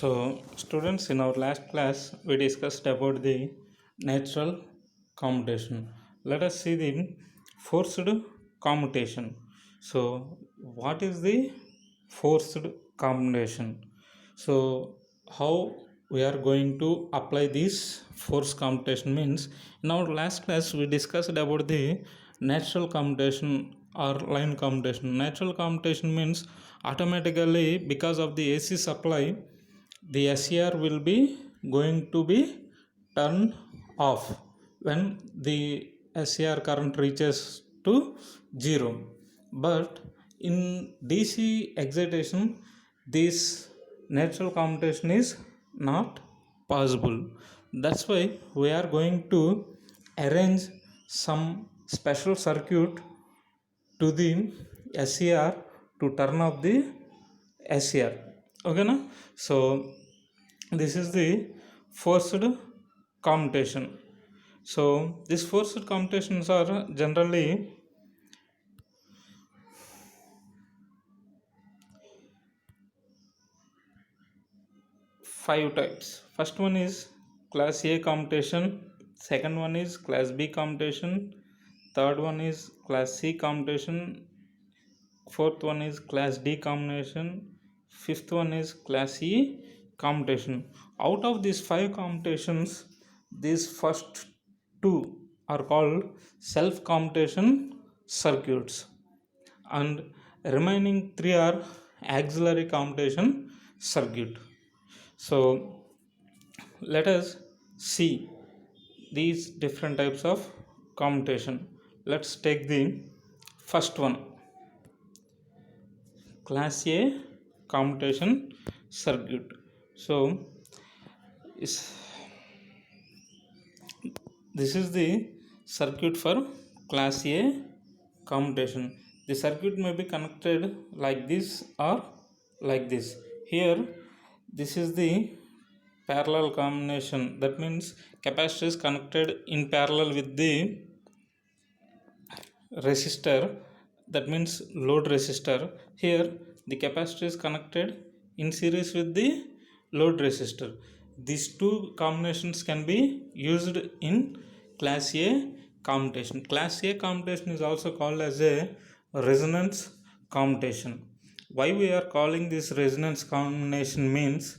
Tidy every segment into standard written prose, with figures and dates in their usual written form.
So, students, in our last class, we discussed about the natural commutation. Let us see the forced commutation. So, what is the forced commutation? So, how we are going to apply this forced commutation means in our last class we discussed about the natural commutation or line commutation. Natural commutation means automatically because of the AC supply the SCR will be going to be turned off when the SCR current reaches to 0. But in DC excitation this natural commutation is not possible. That's why we are going to arrange some special circuit to the SCR to turn off the SCR. Okay na? So this is the forced commutation. So these forced commutations are generally five types. First one is class A commutation, second one is class B commutation, third one is class C commutation, fourth one is class D combination, fifth one is class E commutation. Out of these five commutations, these first two are called self commutation circuits and remaining three are auxiliary commutation circuit. So let us see these different types of commutation. Let's take the first one, class A commutation circuit. So this is the circuit for class A commutation. The circuit may be connected like this or like this. Here this is the parallel combination, that means capacitor is connected in parallel with the resistor, that means load resistor. Here the capacitor is connected in series with the load resistor. These two combinations can be used in class A commutation. Class A commutation is also called as a resonance commutation. Why we are calling this resonance combination means,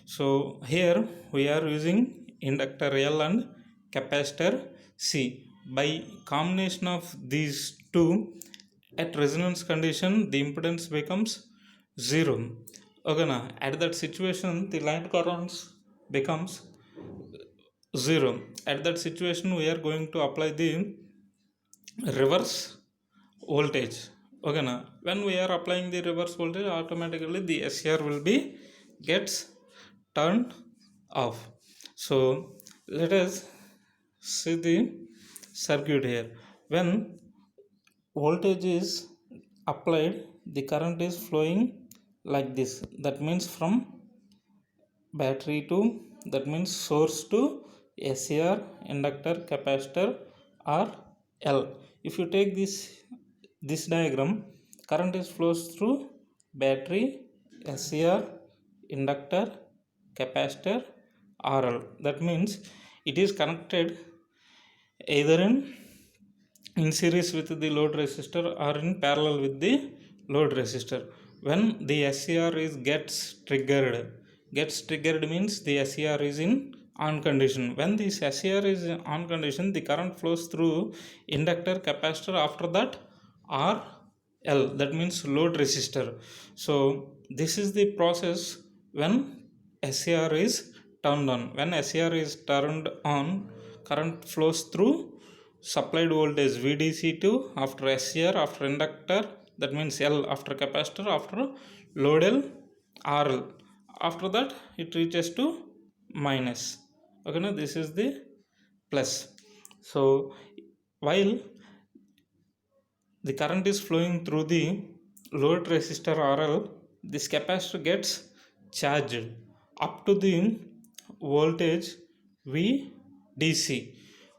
so here we are using inductor L and capacitor C. By combination of these two, at resonance condition the impedance becomes 0. Okay na? At that situation the line currents becomes 0. At that situation we are going to apply the reverse voltage. Okay na? When we are applying the reverse voltage, automatically the SCR will be gets turned off. So let us see the circuit here. When voltage is applied, the current is flowing like this, that means from battery to, that means source to SCR, inductor, capacitor or L. If you take this diagram, current is flows through battery, SCR, inductor, capacitor, RL. That means it is connected either in series with the load resistor or in parallel with the load resistor. When the SCR is gets triggered means the SCR is in on condition. When this SCR is on condition, the current flows through inductor, capacitor, after that RL, that means load resistor. So this is the process when SCR is turned on. When SCR is turned on, current flows through supplied voltage VDC to after SCR, after inductor, that means L, after capacitor, after load L, RL. After that it reaches to minus. Okay, now this is the plus. So while the current is flowing through the load resistor RL, this capacitor gets charged up to the voltage VDC.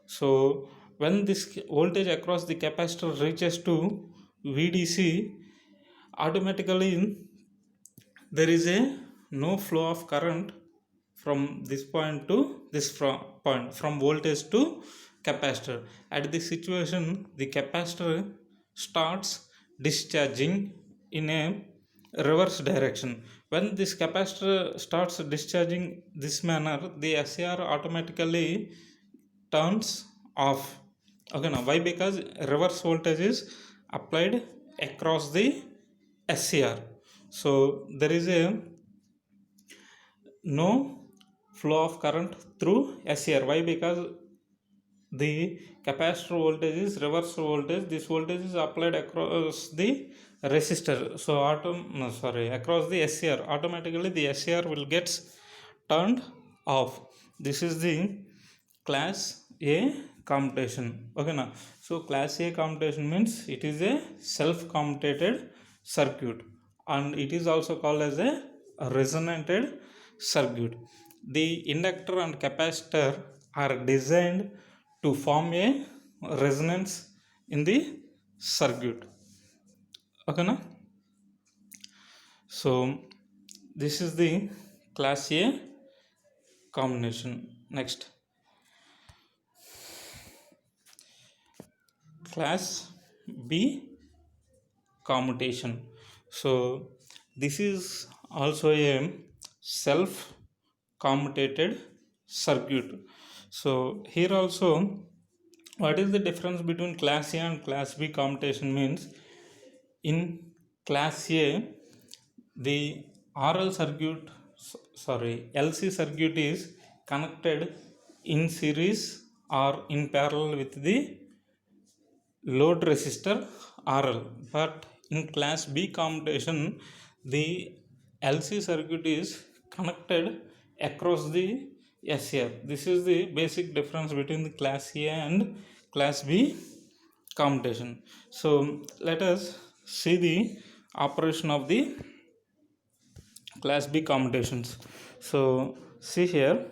So when this voltage across the capacitor reaches to VDC, automatically there is a no flow of current from this point to this point, from voltage to capacitor. At this situation, the capacitor starts discharging in a reverse direction. When this capacitor starts discharging this manner, the SCR automatically turns off. Okay, now why? Because reverse voltage is applied across the SCR, so there is a no flow of current through SCR. Why? Because the capacitor voltage is reverse voltage. This voltage is applied across the resistor, so across the SCR. Automatically the SCR will get turned off. This is the class A commutation. Okay, now so class A commutation means it is a self commutated circuit, and it is also called as a resonated circuit. The inductor and capacitor are designed to form a resonance in the circuit. Okay, na? So this is the class A combination. Next, class B commutation. So this is also a self commutated circuit. So here also, what is the difference between class A and class B commutation means, in class A the RL circuit, LC circuit is connected in series or in parallel with the load resistor RL. But in class B commutation, the LC circuit is connected across the SCR. This is the basic difference between the class A and class B commutation. So let us see the operation of the class B commutations. So see here,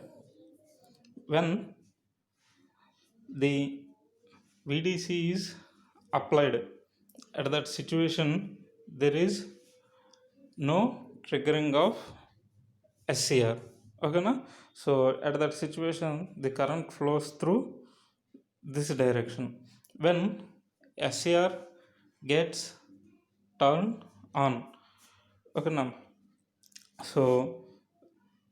when the VDC is applied, at that situation there is no triggering of SCR. Okay, na? So at that situation the current flows through this direction. When SCR gets turned on, okay, now so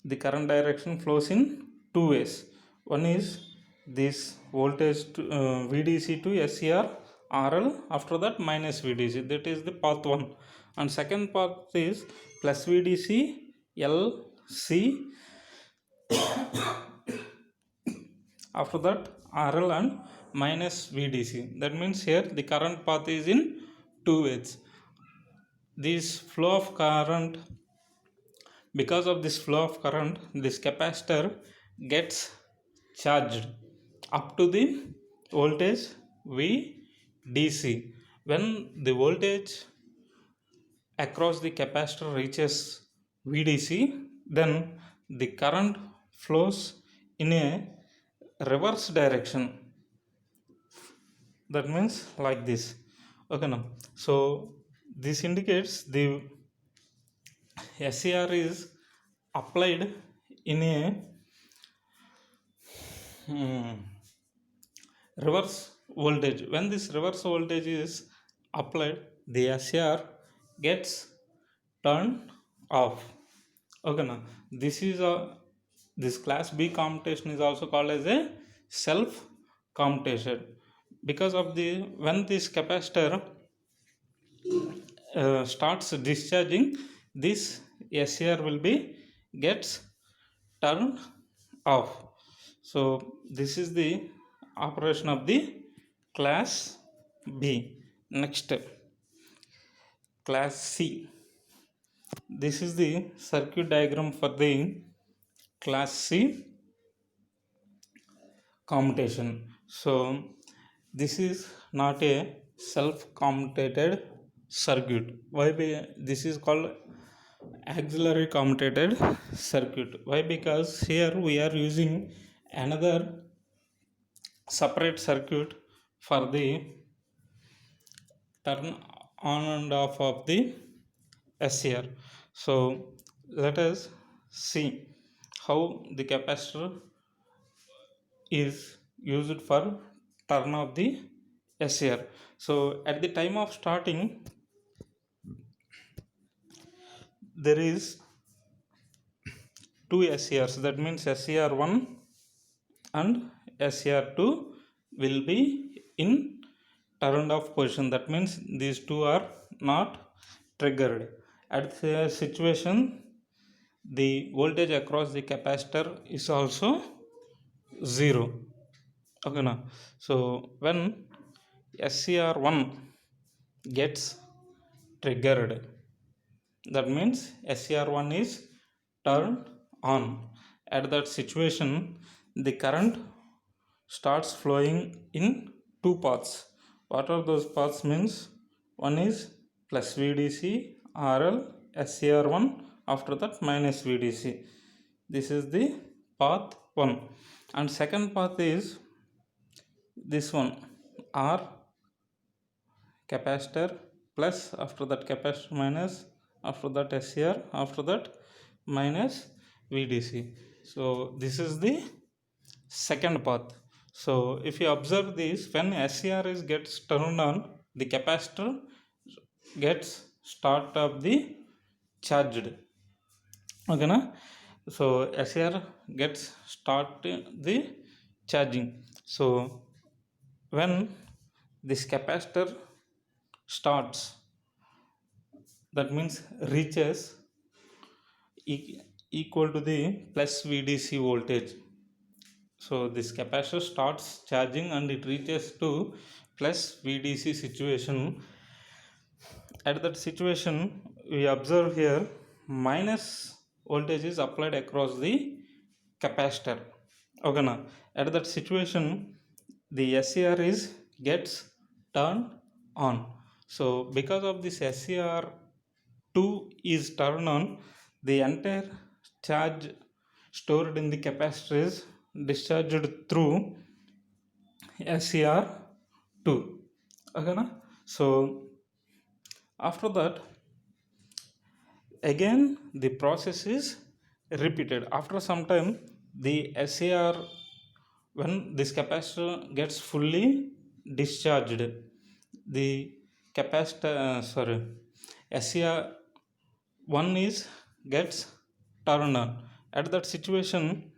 the current direction flows in two ways. One is this voltage to VDC to SCR RL, after that minus VDC, that is the path 1, and second path is plus VDC LC, after that RL and minus VDC. That means here the current path is in two ways. This flow of current, because of this flow of current, this capacitor gets charged up to the voltage VDC. When the voltage across the capacitor reaches VDC, then the current flows in a reverse direction. That means like this. Okay, now so this indicates the SCR is applied in a reverse voltage. When this reverse voltage is applied, the SCR gets turned off. Okay, now this is this class B commutation is also called as a self commutation, because of the when this capacitor starts discharging, this SCR will be gets turned off. So this is the operation of the class B. Next, class C. This is the circuit diagram for the class C commutation. So this is not a self commutated circuit. Why? This is called auxiliary commutated circuit. Why? Because here we are using another separate circuit for the turn on and off of the SCR. So let us see how the capacitor is used for turn of the SCR. So at the time of starting, there is two SCRs, that means SCR1 and SCR2 will be in turned off position. That means these two are not triggered. At the situation, the voltage across the capacitor is also 0. Okay, now so when SCR1 gets triggered, that means SCR1 is turned on. At that situation, the current starts flowing in two paths. What are those paths? Means one is plus VDC RL SCR1, after that minus VDC. This is the path 1. And second path is this one, R capacitor plus, after that capacitor minus, after that SCR, after that minus VDC. So this is the second path. So if you observe this, when SCR is gets turned on, the capacitor gets start of the charged. Okay, na? So SCR gets start the charging. So when this capacitor starts, that means reaches equal to the plus VDC voltage. So this capacitor starts charging and it reaches to plus VDC situation. At that situation, we observe here minus voltage is applied across the capacitor. Okay, now at that situation, the SCR is gets turned on. So because of this SCR2 is turned on, the entire charge stored in the capacitor is discharged through SCR2. Okay, na? So after that, again the process is repeated. After some time, the SCR, when this capacitor gets fully discharged, the capacitor SCR1 is gets turned on. At that situation,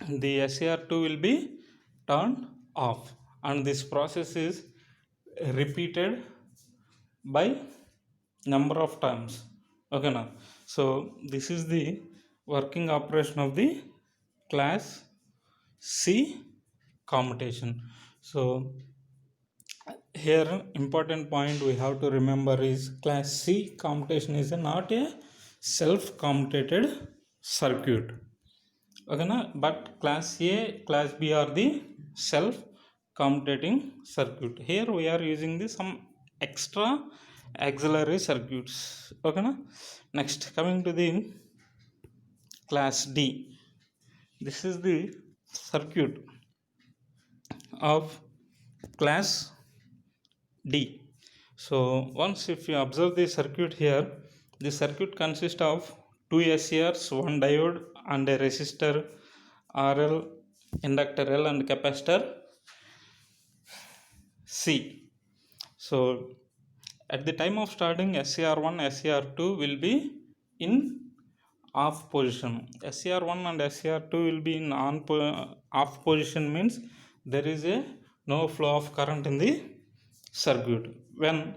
the SCR2 will be turned off, and this process is repeated by number of times. Okay, now so this is the working operation of the class C commutation. So here important point we have to remember is class C commutation is not a self commutated circuit. Okay, na? But class A, class B are the self commutating circuit. Here we are using the some extra auxiliary circuits. Okay, na? Next, coming to the class D. This is the circuit of class D. So once if you observe the circuit here, the circuit consists of two SCRs, one diode and a resistor RL, inductor L and capacitor C. So at the time of starting, SCR1, SCR2 will be in off position. SCR1 and SCR2 will be in off position, means there is a no flow of current in the circuit. When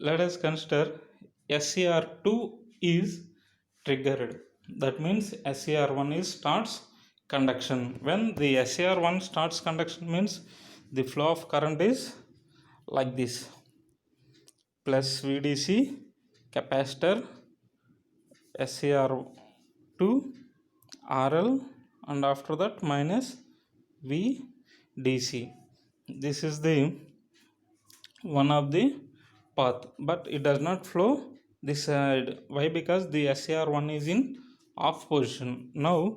let us consider SCR2 is triggered, that means SCR1 is starts conduction. When the SCR1 starts conduction, means the flow of current is like this, plus VDC capacitor SCR2 RL and after that minus VDC. This is the one of the path, but it does not flow this side. Why? Because the SCR1 is in off position. Now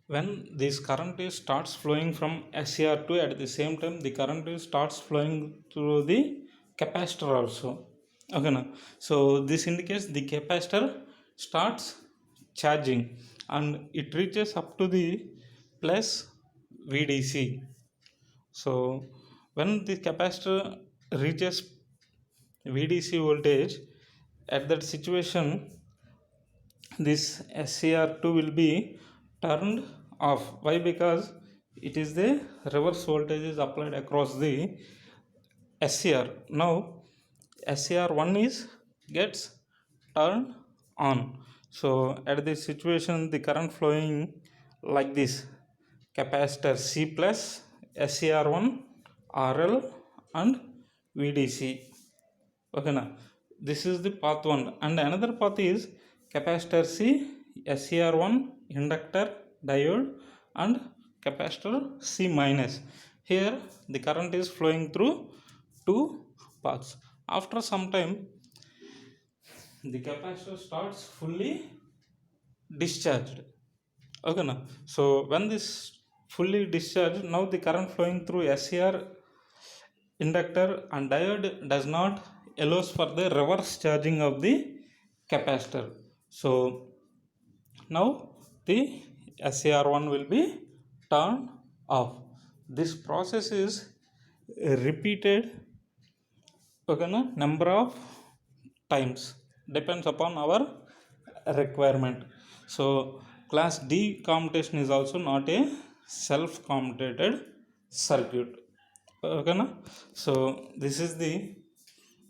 when this current is starts flowing from SCR2, at the same time the current is starts flowing through the capacitor also. Okay, now so this indicates the capacitor starts charging and it reaches up to the plus VDC. So when the capacitor reaches VDC voltage, at that situation this SCR2 will be turned off. Why? Because it is the reverse voltage is applied across the SCR. Now SCR1 is gets turned on. So at this situation the current flowing like this: capacitor C plus SCR1 RL and VDC. Okay, now this is the path 1, and another path is capacitor C, SCR1, inductor, diode, and capacitor C minus. Here the current is flowing through two paths. After some time the capacitor starts fully discharged. Okay, now so when this fully discharged, now the current flowing through SCR, inductor and diode does not allows for the reverse charging of the capacitor. So now the SCR1 will be turned off. This process is repeated, okay, na, number of times, depends upon our requirement. So class D commutation is also not a self commutated circuit. Okay, na? So this is the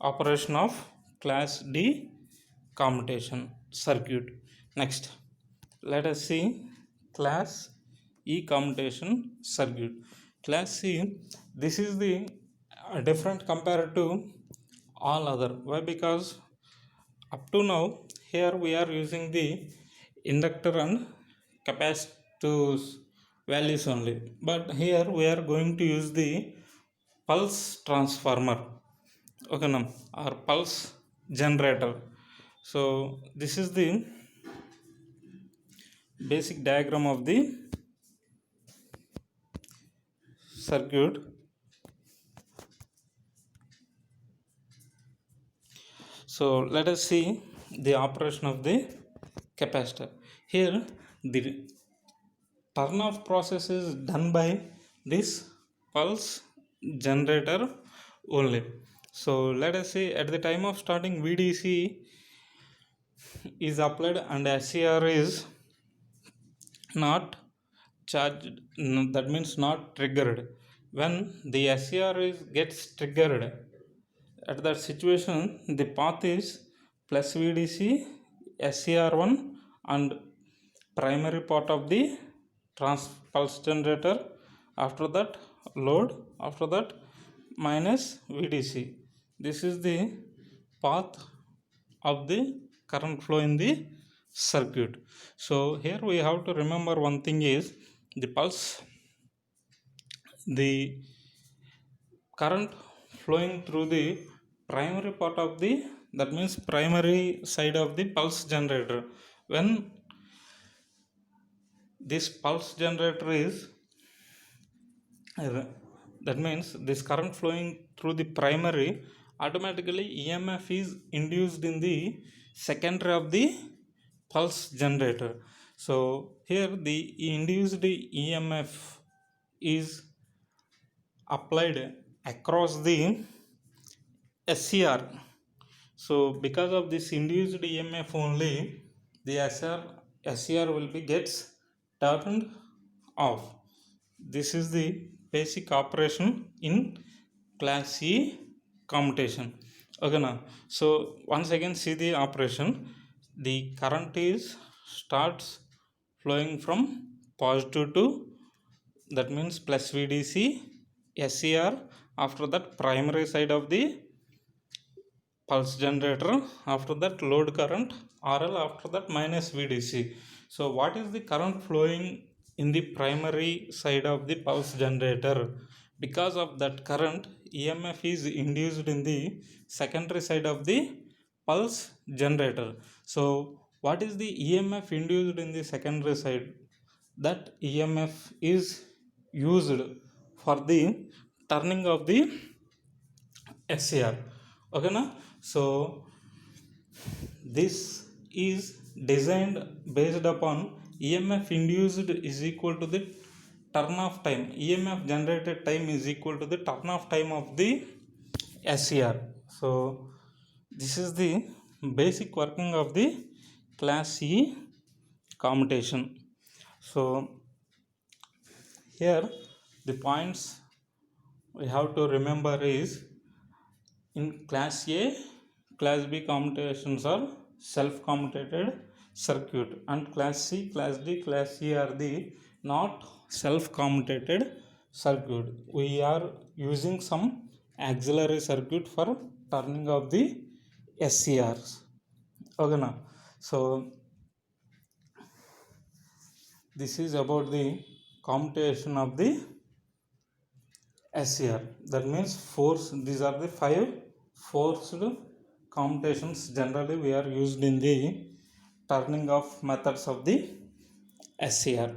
operation of class D commutation circuit. Next, let us see class E commutation circuit. Class C, this is the different compared to all other. Why? Because up to now here we are using the inductor and capacitor values only, but here we are going to use the pulse transformer, okay, now, or pulse generator. So this is the basic diagram of the circuit. So let us see the operation of the capacitor. Here the turn off process is done by this pulse generator only. So let us say at the time of starting VDC is applied and SCR is not charged, that means not triggered. When the SCR is gets triggered, at that situation the path is plus VDC, SCR1 and primary part of the pulse generator, after that load, after that minus VDC. This is the path of the current flow in the circuit. So here we have to remember one thing is the pulse, the current flowing through the primary part of the, that means primary side of the pulse generator. When this pulse generator is that means this current flowing through the primary, automatically EMF is induced in the secondary of the pulse generator. So here the induced EMF is applied across the SCR. So because of this induced EMF only, the SCR will be gets turned off. This is the basic operation in class C commutation. Okay, now so once again see the operation. The current is starts flowing from positive to, that means plus VDC, SCR, after that primary side of the pulse generator, after that load current RL, after that minus VDC. So what is the current flowing in the primary side of the pulse generator? Because of that current, EMF is induced in the secondary side of the pulse generator. So what is the EMF induced in the secondary side? That EMF is used for the turning of the SCR. Okay, na? So this is designed based upon EMF induced is equal to the turn of time. EMF generated time is equal to the turn of time of the SCR. So this is the basic working of the class C commutation. So here the points we have to remember is, in class A, class B commutations are self-commutated circuit, and class C, class D, class E are the not self-commutated circuit. We are using some auxiliary circuit for turning of the SCRs. Okay now. So this is about the commutation of the SCR. That means force. These are the 5 forced commutations generally we are used in the turning off methods of the SCR.